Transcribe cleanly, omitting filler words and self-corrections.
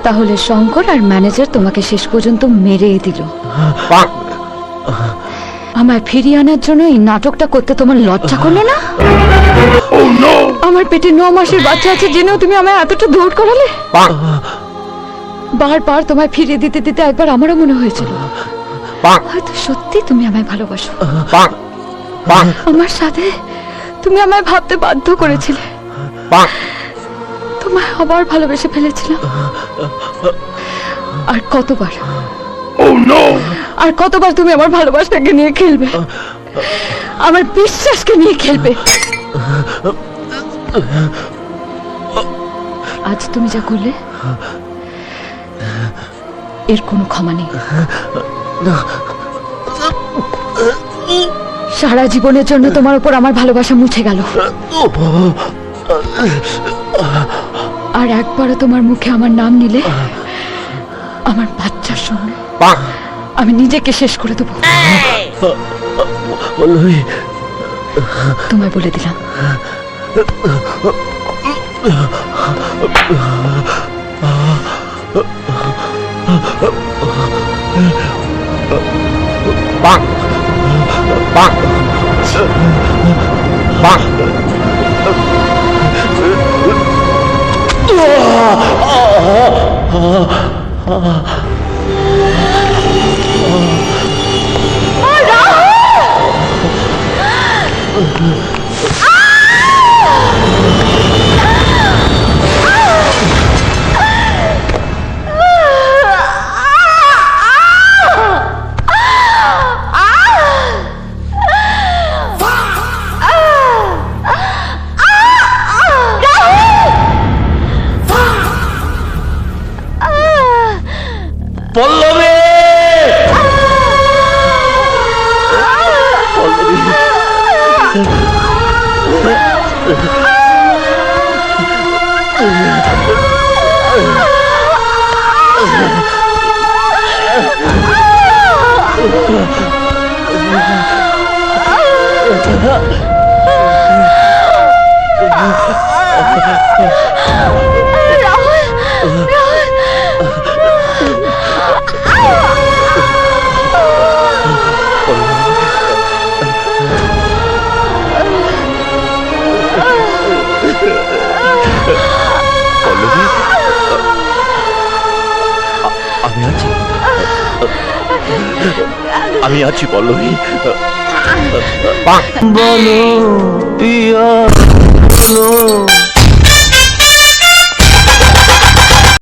তাহলে শঙ্কর আর ম্যানেজার তোমাকে শেষ পর্যন্ত মেরেই দিল। আমায় ফিরিয়ে আনার জন্য এই নাটকটা করতে তোমার লজ্জা করলো না? আমার পেটে 9 মাসের বাচ্চা আছে জেনেও তুমি আমায় এতটা দৌড় করালে। বারবার তোমায় ফিরিয়ে দিতে দিতে একবার আমারও মনে হয়েছিল হয়তো সত্যি তুমি আমায় ভালোবাসো। আমার সাথে তুমি আমায় ভাবতে বাধ্য করেছিলে। তোমায় আবার ভালোবেসে ফেলেছিলাম। আর কতবার তুমি আমার ভালোবাসাকে নিয়ে খেলবে, আমার বিশ্বাসকে নিয়ে খেলবে। আজ তুমি যা করলে এর কোনো ক্ষমা নেই। সারা জীবনের জন্য তোমার উপর আমার ভালোবাসা মুছে গেল। আর একবারও তোমার মুখে আমার নাম নিলে আমার বাচ্চার সঙ্গে আমি নিজেকে শেষ করে দেবো। তোমায় বলে দিলাম। পল্লবী, আমি আছি পল্লবী। বলো পিয়া